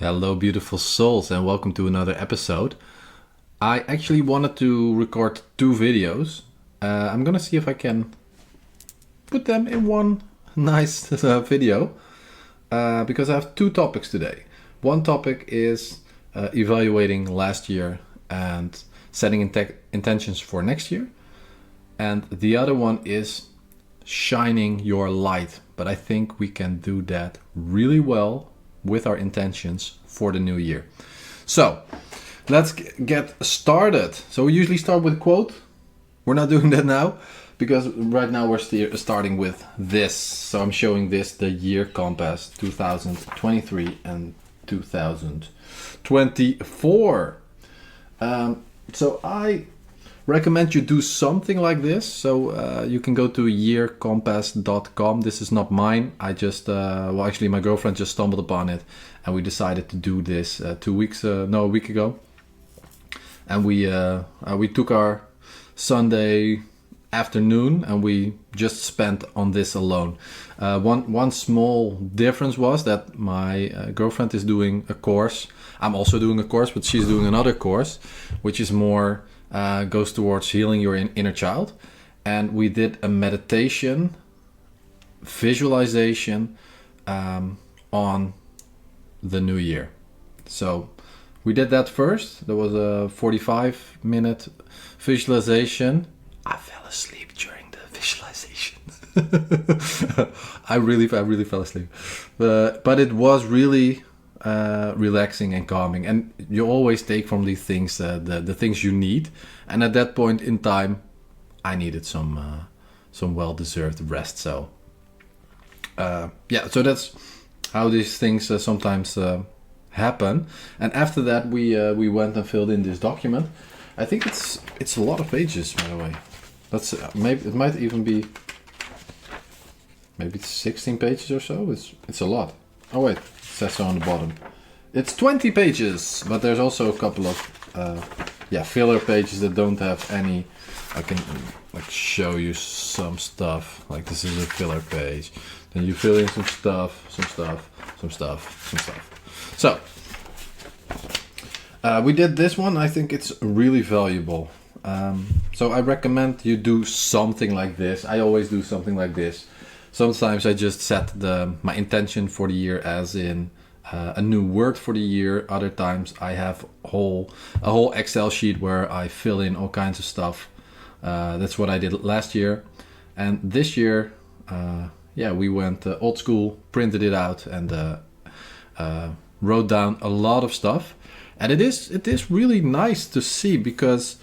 Hello, beautiful souls, and welcome to another episode. I actually wanted to record two videos. I'm gonna see if I can put them in one nice video because I have two topics today. One topic is evaluating last year and setting intentions for next year, and the other one is shining your light. But I think we can do that really well with our intentions for the new year. So let's get started. So we usually start with a quote. We're not doing that now because right now we're starting with this. So I'm showing this, the year compass 2023 and 2024. So I recommend you do something like this. So you can go to yearcompass.com. This is not mine. I just, actually my girlfriend just stumbled upon it and we decided to do this a week ago. And we took our Sunday afternoon and we just spent on this alone. One small difference was that my girlfriend is doing a course. I'm also doing a course, but she's doing another course, which is more goes towards healing your inner child. And we did a meditation, visualization on the new year. So we did that first. There was a 45-minute visualization. I fell asleep during the visualization. I really fell asleep. But it was really relaxing and calming. And you always take from these things the things you need. And at that point in time, I needed some well-deserved rest. So so that's how these things sometimes happen. And after that, we went and filled in this document. I think it's a lot of pages, by the way. That's maybe it might even be maybe it's 16 pages or so. It's a lot. Oh wait, it says so on the bottom. It's 20 pages, but there's also a couple of filler pages that don't have any. I can show you some stuff. Like this is a filler page. Then you fill in some stuff. So we did this one. I think it's really valuable. So I recommend you do something like this. I always do something like this. Sometimes I just set my intention for the year as in a new word for the year. Other times I have a whole Excel sheet where I fill in all kinds of stuff. That's what I did last year. And this year, we went old school, printed it out and wrote down a lot of stuff. And it is really nice to see because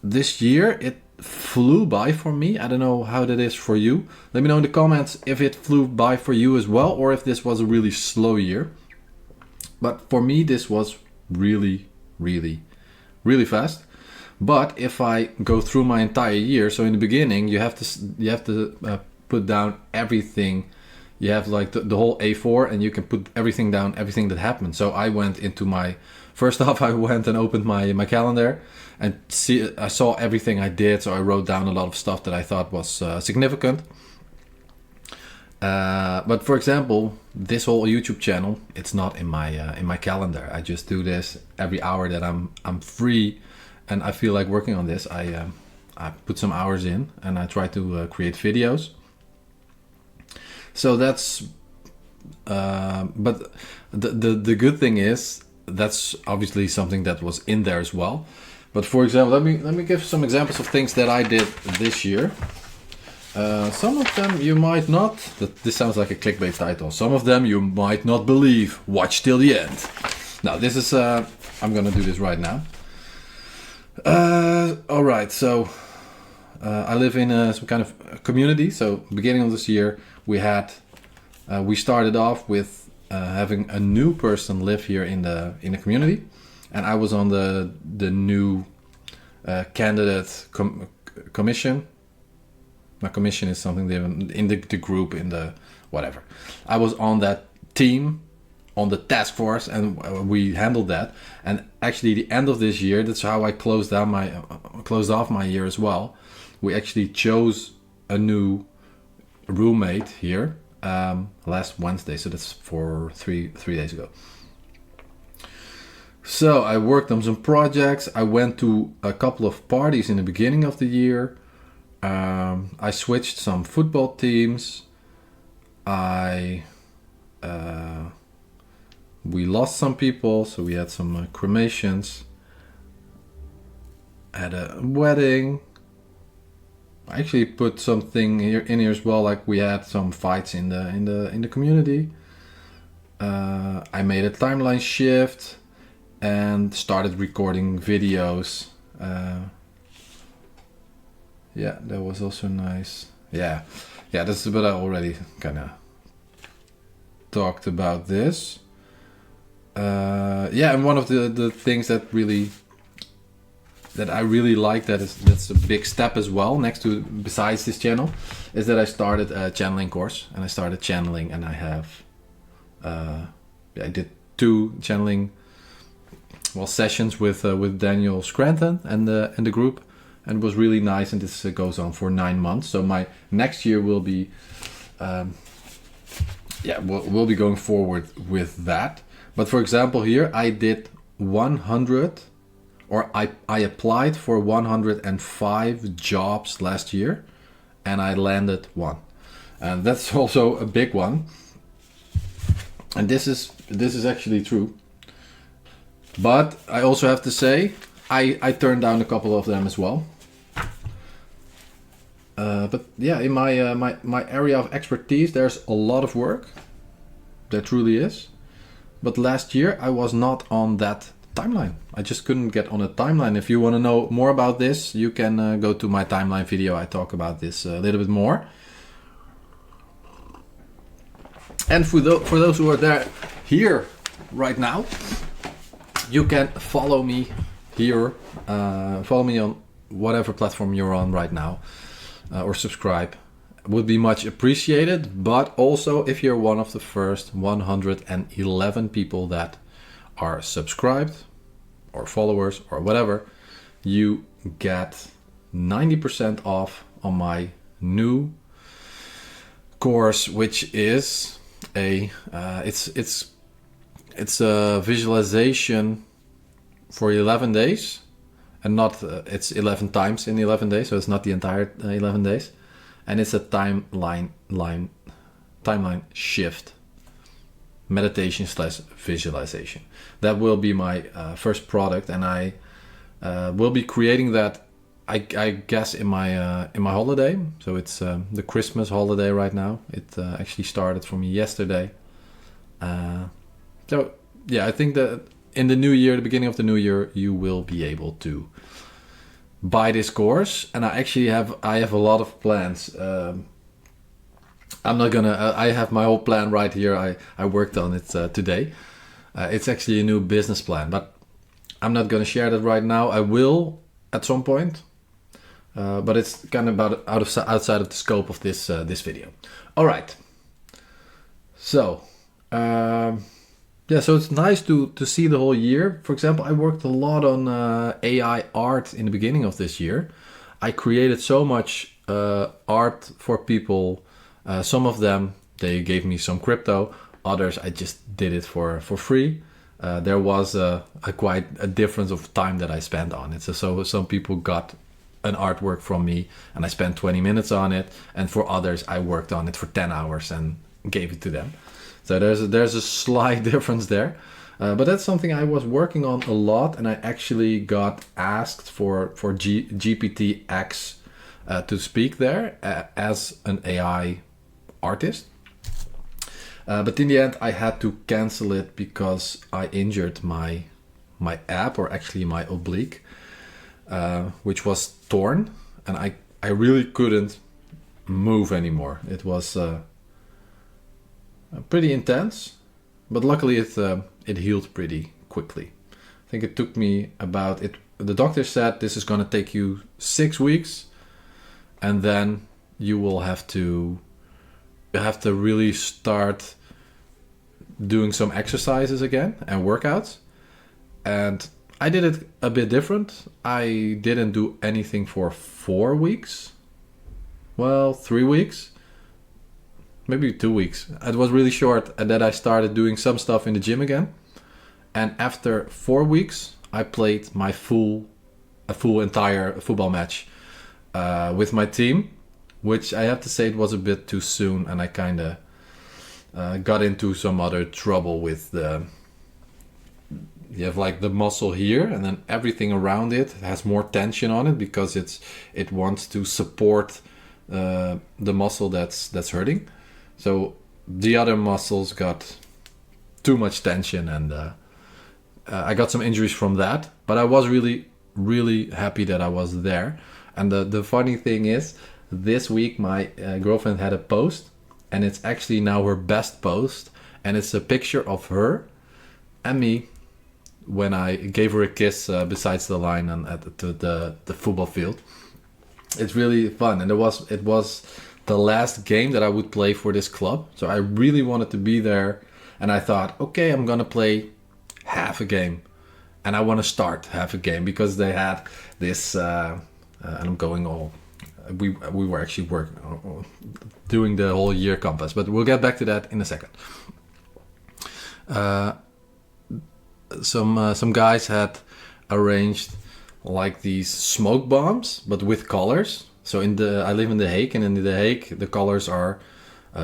this year it flew by for me. I don't know how that is for you. Let me know in the comments if it flew by for you as well or if this was a really slow year. But for me this was really, really, really fast. But if I go through my entire year, so in the beginning you have to put down everything. You have like the whole A4 and you can put everything down, everything that happened. So I went into first off, I went and opened my calendar and I saw everything I did. So I wrote down a lot of stuff that I thought was significant. But for example, this whole YouTube channel, it's not in my calendar. I just do this every hour that I'm free and I feel like working on this. I put some hours in and I try to create videos. So that's, but the good thing is that's obviously something that was in there as well. But for example, let me give some examples of things that I did this year. Some of them you might not. This sounds like a clickbait title. Some of them you might not believe. Watch till the end. Now this is. I'm gonna do this right now. All right. So I live in some kind of community. So beginning of this year. We started off with having a new person live here in the community, and I was on the new candidate commission. My commission is something in the group in the whatever. I was on that team, on the task force, and we handled that. And actually, the end of this year, that's how I closed off my year as well. We actually chose a new roommate here last Wednesday, so that's for three days ago. So I worked on some projects. I went to a couple of parties in the beginning of the year. I switched some football teams. I we lost some people, so we had some cremations. I had a wedding. I actually put something here in here as well, like we had some fights in the community. I made a timeline shift and started recording videos. Yeah, that was also nice. Yeah, that's, but I already kind of talked about this. Yeah, and one of the things that I really like, that's a big step as well, besides this channel, is that I started a channeling course, and I started channeling, and I have I did 2 channeling sessions with Daniel Scranton and the group, and it was really nice, and this goes on for 9 months. So my next year will be we'll be going forward with that. But for example, here I did 100, or I applied for 105 jobs last year, and I landed 1, and that's also a big one. And this is actually true. But I also have to say, I turned down a couple of them as well. But yeah, in my area of expertise, there's a lot of work. There truly is. But last year I was not on that timeline. I just couldn't get on a timeline. If you want to know more about this, you can go to my timeline video. I talk about this a little bit more. And for those who are here right now, you can follow me here. Follow me on whatever platform you're on right now, or subscribe. Would be much appreciated. But also, if you're one of the first 111 people that are subscribed or followers or whatever, you get 90% off on my new course, which is it's a visualization for 11 days, and not it's 11 times in 11 days, so it's not the entire 11 days, and it's a timeline shift meditation / visualization. That will be my first product, and I will be creating that, I guess, in my holiday. So it's the Christmas holiday right now. It actually started for me yesterday. So yeah, I think that in the new year, the beginning of the new year, you will be able to buy this course. And I have a lot of plans. I'm not gonna. I have my whole plan right here. I worked on it today. It's actually a new business plan, but I'm not gonna share that right now. I will at some point. But it's kind of outside of the scope of this video. All right. So, so it's nice to see the whole year. For example, I worked a lot on AI art in the beginning of this year. I created so much art for people. Some of them, they gave me some crypto. Others, I just did it for free. There was quite a difference of time that I spent on it. So some people got an artwork from me and I spent 20 minutes on it, and for others I worked on it for 10 hours and gave it to them. So there's a slight difference there, but that's something I was working on a lot, and I actually got asked for GPTX to speak there as an AI artist, but in the end I had to cancel it because I injured my ab, or actually my oblique, which was torn, and I really couldn't move anymore. It was pretty intense, but luckily it healed pretty quickly. I think it took me about it. The doctor said this is going to take you 6 weeks, and then you will have to really start doing some exercises again and workouts. And I did it a bit different. I didn't do anything for 4 weeks. Well, 3 weeks. Maybe 2 weeks. It was really short. And then I started doing some stuff in the gym again. And after 4 weeks, I played my a full entire football match with my team, which I have to say it was a bit too soon, and I kind of got into some other trouble with you have like the muscle here, and then everything around it has more tension on it because it wants to support the muscle that's hurting. So the other muscles got too much tension, and I got some injuries from that. But I was really happy that I was there. And the funny thing is, this week my girlfriend had a post, and it's actually now her best post, and it's a picture of her and me when I gave her a kiss besides the line and to the football field. It's really fun, and it was the last game that I would play for this club, so I really wanted to be there. And I thought, okay, I'm gonna play half a game, and I want to start half a game because they had this. And I'm going all. We were actually doing the whole year compass, but we'll get back to that in a second. Some guys had arranged like these smoke bombs, but with colors. So I live in The Hague, and in The Hague the colors are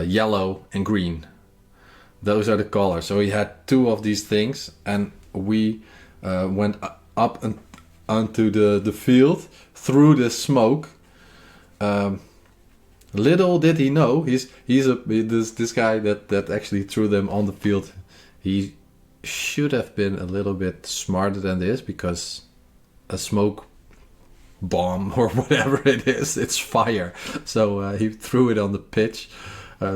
yellow and green. Those are the colors. So we had 2 of these things, and we went up and onto the field through the smoke. Little did he know, this guy that actually threw them on the field. He should have been a little bit smarter than this, because a smoke bomb or whatever it is, it's fire. So he threw it on the pitch,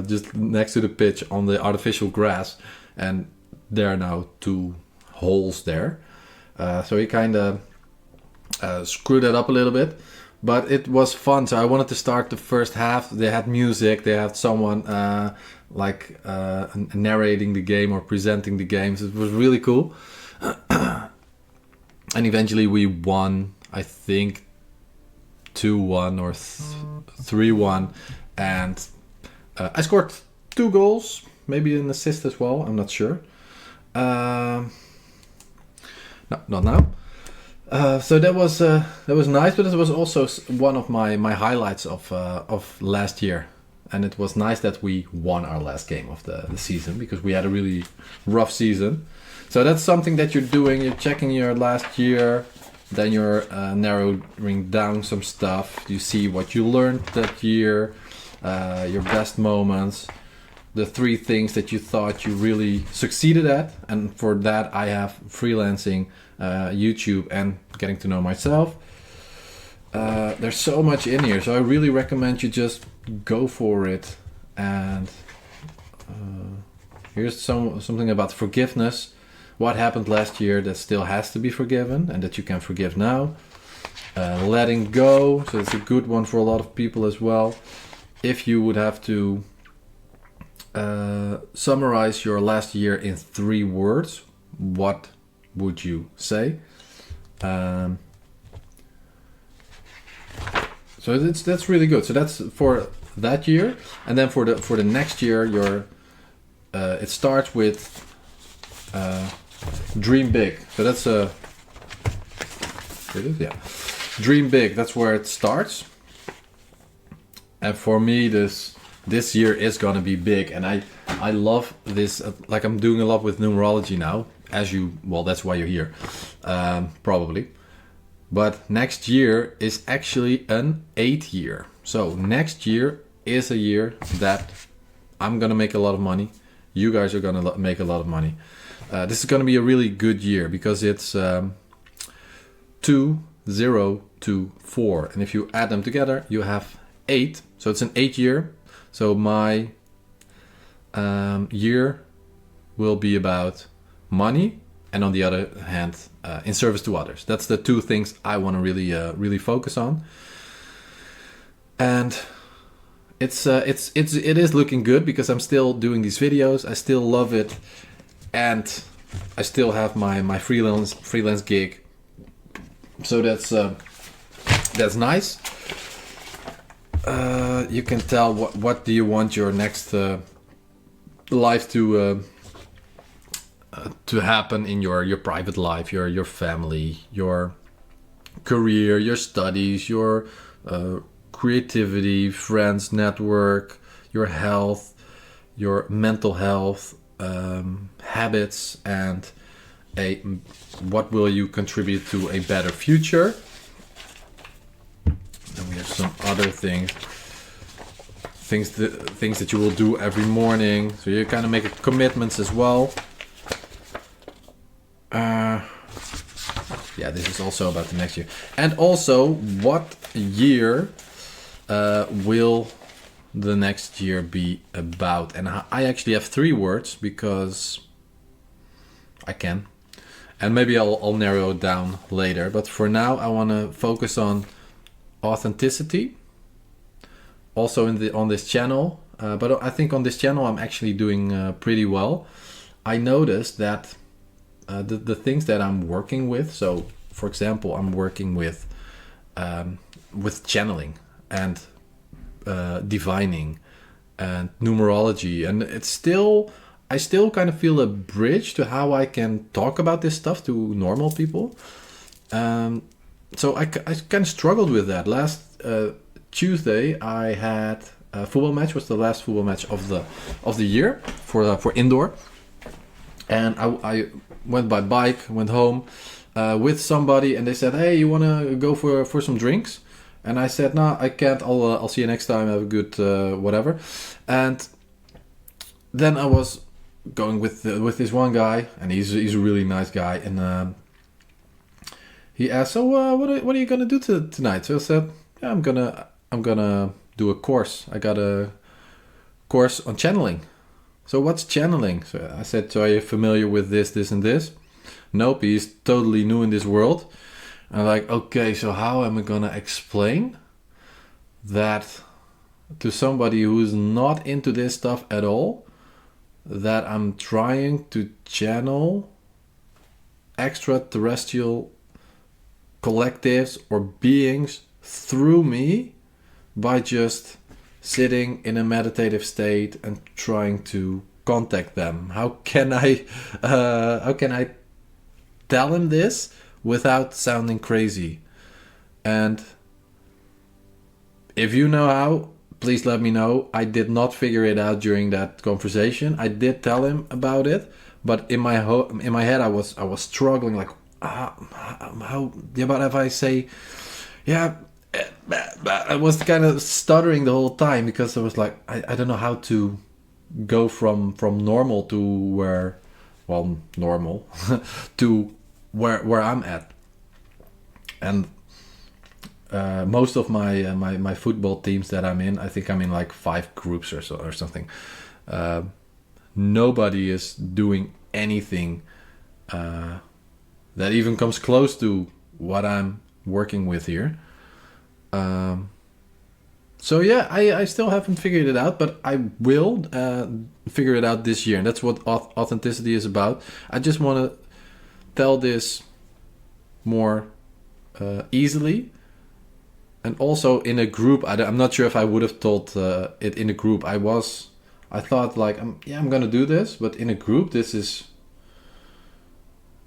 just next to the pitch on the artificial grass, and there are now 2 holes there. So he kind of screwed it up a little bit, but it was fun. So I wanted to start the first half. They had music, they had someone narrating the game or presenting the games. It was really cool. And eventually we won, I think 2-1 or 3-1, and I scored 2 goals, maybe an assist as well, I'm not sure. No, not now. So that was nice, but it was also one of my highlights of last year, and it was nice that we won our last game of the season, because we had a really rough season. So that's something that you're doing. You're checking your last year, then you're narrowing down some stuff. You see what you learned that year, your best moments, the 3 things that you thought you really succeeded at. And for that I have freelancing, YouTube, and getting to know myself. There's so much in here, so I really recommend you just go for it. And here's something about forgiveness. What happened last year that still has to be forgiven and that you can forgive now. Letting go, so it's a good one for a lot of people as well. If you would have to summarize your last year in 3 words, what would you say? So that's really good. So that's for that year, and then for the next year, it starts with dream big. So that's dream big. That's where it starts. And for me, this year is gonna be big, and I love this. Like, I'm doing a lot with numerology now. That's why you're here, probably. But next year is actually an 8 year. So next year is a year that I'm gonna make a lot of money. You guys are gonna make a lot of money. This is gonna be a really good year because it's 2, 0, 2, 4, and if you add them together, you have 8. So it's an 8 year. So my year will be about money, and on the other hand, in service to others. That's the 2 things I want to really focus on. And it is looking good because I'm still doing these videos. I still love it, and I still have my freelance gig. So that's nice. You can tell what do you want your next life to to happen in your private life, your family, your career, your studies, your creativity, friends, network, your health, your mental health, habits, and a what will you contribute to a better future. Then we have some other things that you will do every morning. So you kind of make commitments as well. Yeah, this is also about the next year. And also, what year will the next year be about? And I actually have 3 words because I can. And maybe I'll narrow it down later. But for now, I want to focus on authenticity. Also on this channel. But I think on this channel, I'm actually doing pretty well. I noticed that the things that I'm working with. So, for example, I'm working with channeling and divining and numerology, and I still kind of feel a bridge to how I can talk about this stuff to normal people. So I kind of struggled with that. Last Tuesday, I had a football match. Was the last football match of the year for indoor, and I went by bike, went home with somebody, and they said, "Hey, you want to go for some drinks?" And I said, "No, I can't. I'll see you next time. Have a good whatever." And then I was going with this one guy, and he's a really nice guy, and he asked, "So what are you gonna do tonight?" So I said, "Yeah, I'm gonna do a course. I got a course on channeling." So what's channeling? So I said, "So are you familiar with this, and this?" Nope, he's totally new in this world. And I'm like, okay, so how am I gonna explain that to somebody who's not into this stuff at all, that I'm trying to channel extraterrestrial collectives or beings through me by just sitting in a meditative state and trying to contact them? How can I tell him this without sounding crazy? And if you know how, please let me know. I did not figure it out during that conversation. I did tell him about it, but in my head I was struggling, like how, yeah, but if I say, yeah, I was kind of stuttering the whole time because I was like, I don't know how to go from normal to where, well, normal to where I'm at. And most of my football teams that I'm in, I think I'm in like 5 groups or something. Nobody is doing anything that even comes close to what I'm working with here. So yeah, I still haven't figured it out, but I will figure it out this year, and that's what authenticity is about. I just want to tell this more easily, and also in a group. I'm not sure if I would have told it in a group. I thought like, I'm gonna do this, but in a group this is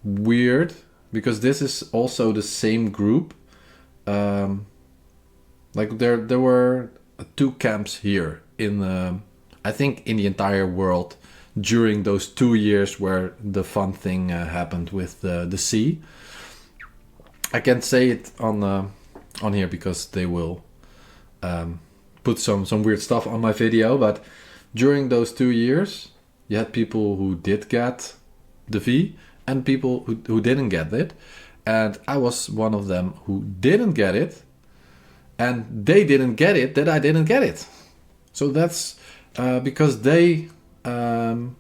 weird because this is also the same group. Like there were 2 camps here in I think in the entire world during those 2 years where the fun thing happened with the sea. I can't say it on here because they will put some weird stuff on my video, but during those 2 years you had people who did get the V and people who didn't get it, and I was one of them who didn't get it. And they didn't get it that I didn't get it. So that's because they, and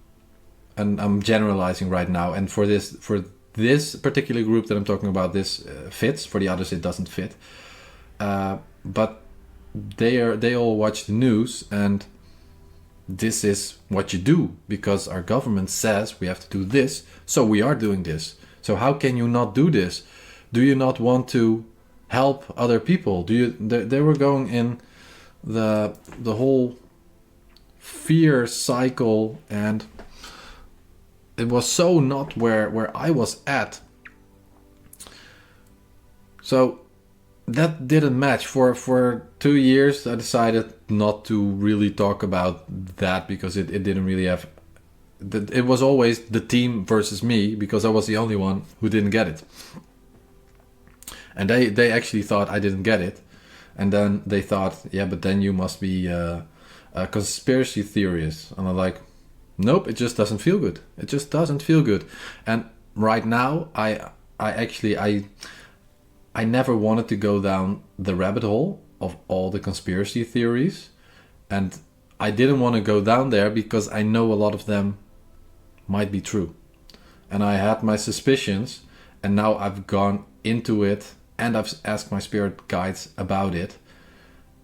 I'm generalizing right now, and for this particular group that I'm talking about, this fits. For the others, it doesn't fit. But they all watch the news, and this is what you do because our government says we have to do this, so we are doing this. So how can you not do this? Do you not want to help other people? They were going in the whole fear cycle, and it was so not where I was at. So that didn't match. For 2 years I decided not to really talk about that, because it didn't really have, it was always the team versus me, because I was the only one who didn't get it. And they actually thought I didn't get it. And then they thought, yeah, but then you must be a conspiracy theorist. And I'm like, nope, it just doesn't feel good. It just doesn't feel good. And right now, I never wanted to go down the rabbit hole of all the conspiracy theories. And I didn't want to go down there because I know a lot of them might be true. And I had my suspicions, and now I've gone into it and I've asked my spirit guides about it.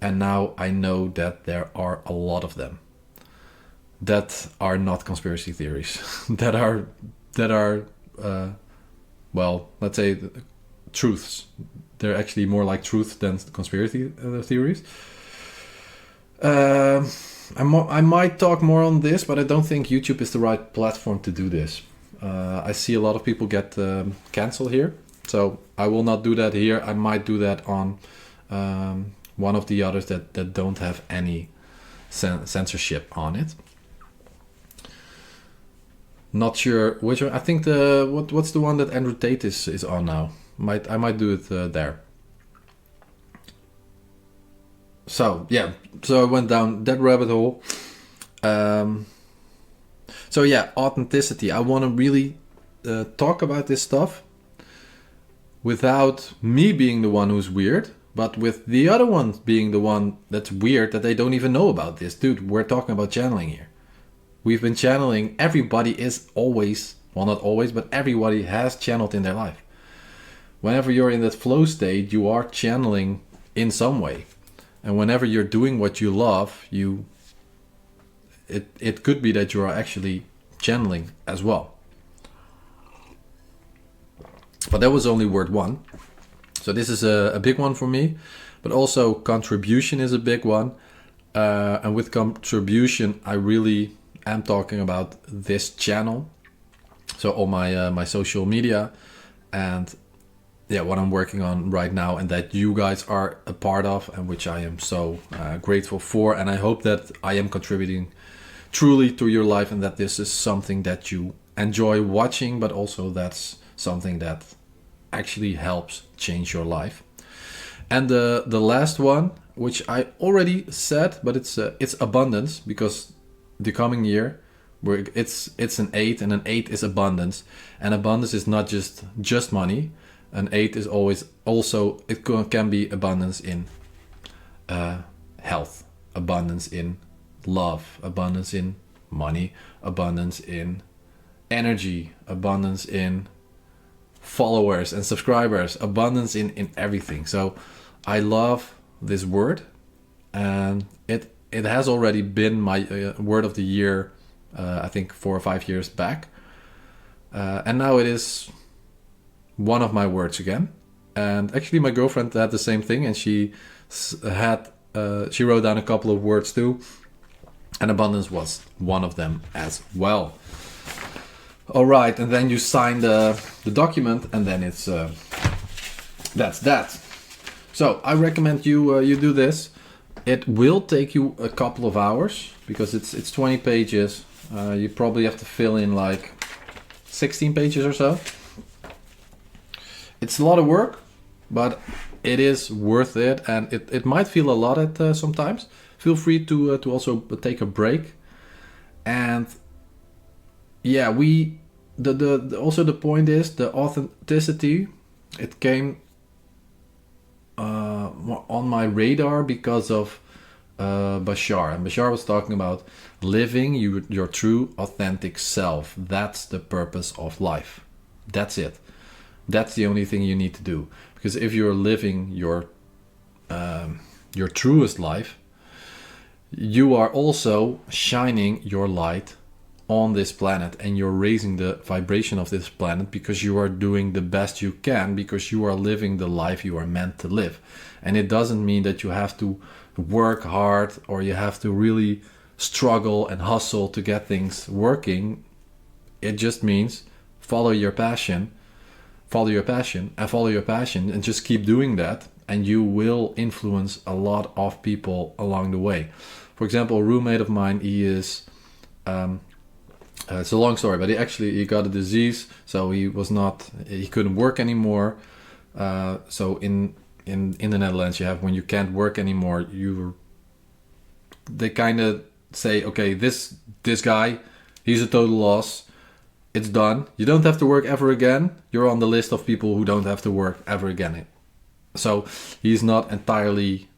And now I know that there are a lot of them that are not conspiracy theories, that are well, let's say truths. They're actually more like truth than conspiracy theories. I might talk more on this, but I don't think YouTube is the right platform to do this. I see a lot of people get cancelled here, so I will not do that here. I might do that on one of the others that don't have any censorship on it. Not sure which one. I think what's the one that Andrew Tate is on now. I might do it there. So yeah, so I went down that rabbit hole. So yeah, authenticity. I want to really talk about this stuff without me being the one who's weird, but with the other one being the one that's weird, that they don't even know about this. Dude, we're talking about channeling here. We've been channeling. Everybody is always, well, not always, but everybody has channeled in their life. Whenever you're in that flow state, you are channeling in some way. And whenever you're doing what you love, it could be that you are actually channeling as well. But that was only word one. So this is a big one for me. But also contribution is a big one. And with contribution, I really am talking about this channel. So all my social media and yeah, what I'm working on right now, and that you guys are a part of, and which I am so grateful for. And I hope that I am contributing truly to your life, and that this is something that you enjoy watching, but also that's something that actually helps change your life. And the last one, which I already said, but it's abundance, because the coming year, it's an 8, and an 8 is abundance, and abundance is not just money. An 8 is always also, it can be abundance in health, abundance in love, abundance in money, abundance in energy, abundance in followers and subscribers, abundance in everything. So I love this word, and it has already been my word of the year, I think 4 or 5 years back. And now it is one of my words again. And actually my girlfriend had the same thing, and she wrote down a couple of words too, and abundance was one of them as well. All right, and then you sign the document, and then it's that's that. So I recommend you do this. It will take you a couple of hours, because it's 20 pages. You probably have to fill in like 16 pages or so. It's a lot of work, but it is worth it, and it might feel a lot at sometimes. Feel free to also take a break. And yeah, also the point is the authenticity. It came on my radar because of Bashar, and Bashar was talking about living your true authentic self. That's the purpose of life. That's it. That's the only thing you need to do. Because if you're living your truest life, you are also shining your light on this planet, and you're raising the vibration of this planet, because you are doing the best you can, because you are living the life you are meant to live. And it doesn't mean that you have to work hard, or you have to really struggle and hustle to get things working. It just means follow your passion, follow your passion, and follow your passion, and just keep doing that, and you will influence a lot of people along the way. For example, a roommate of mine, he is, it's a long story, but he got a disease, so he couldn't work anymore. So in the Netherlands, you have, when you can't work anymore, they kind of say, okay, this guy, he's a total loss. It's done. You don't have to work ever again. You're on the list of people who don't have to work ever again. So he's not entirely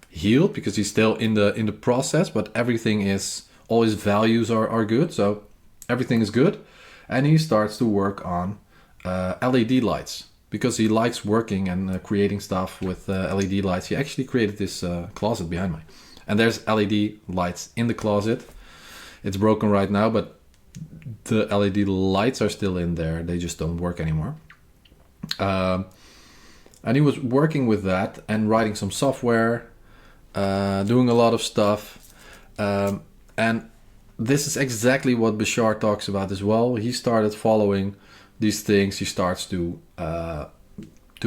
healed because he's still in the process, but everything is, all his values are good. So everything is good. And he starts to work on LED lights because he likes working and creating stuff with LED lights. He actually created this closet behind me. And there's LED lights in the closet. It's broken right now, but the LED lights are still in there. They just don't work anymore. And he was working with that and writing some software, doing a lot of stuff. And this is exactly what Bashar talks about as well. He started following these things. He starts to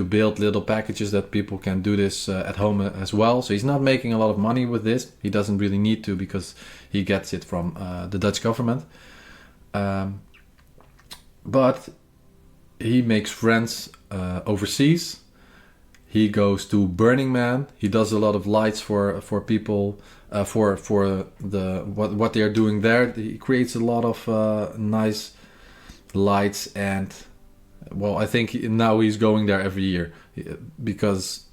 build little packages that people can do this at home as well. So he's not making a lot of money with this. He doesn't really need to because he gets it from the Dutch government. But he makes friends overseas. He goes to Burning Man. He does a lot of lights for people for what they are doing there. He creates a lot of nice lights, and well, I think now he's going there every year because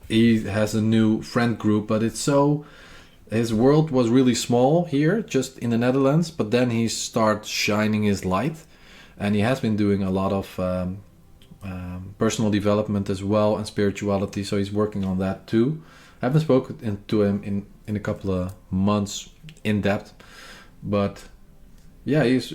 he has a new friend group. But his world was really small here, just in the Netherlands. But then he starts shining his light, and he has been doing a lot of personal development as well and spirituality. So he's working on that too. I haven't spoken to him in a couple of months in depth, but yeah, he's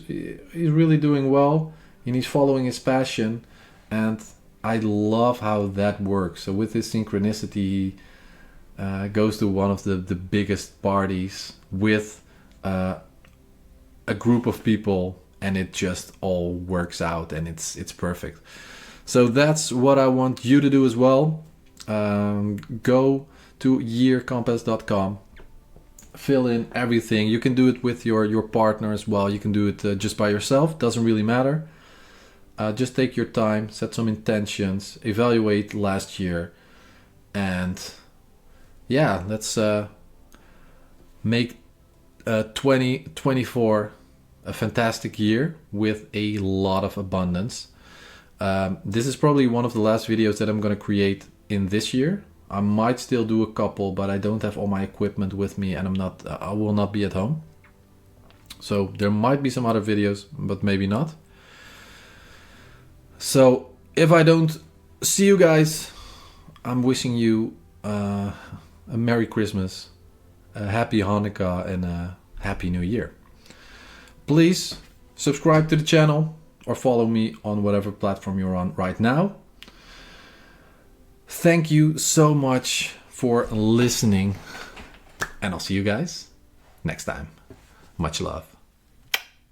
really doing well, and he's following his passion, and I love how that works. So with his synchronicity, he goes to one of the biggest parties with a group of people, and it just all works out, and it's perfect. So that's what I want you to do as well. Go to yearcompass.com, fill in everything. You can do it with your partner as well. You can do it just by yourself. Doesn't really matter. Just take your time, set some intentions, evaluate last year, and yeah, let's make 2024 a fantastic year with a lot of abundance. This is probably one of the last videos that I'm going to create in this year. I might still do a couple, but I don't have all my equipment with me, and I will not be at home. So there might be some other videos, but maybe not. So if I don't see you guys, I'm wishing you a Merry Christmas, a Happy Hanukkah, and a Happy New Year. Please subscribe to the channel or follow me on whatever platform you're on right now. Thank you so much for listening, and I'll see you guys next time. Much love.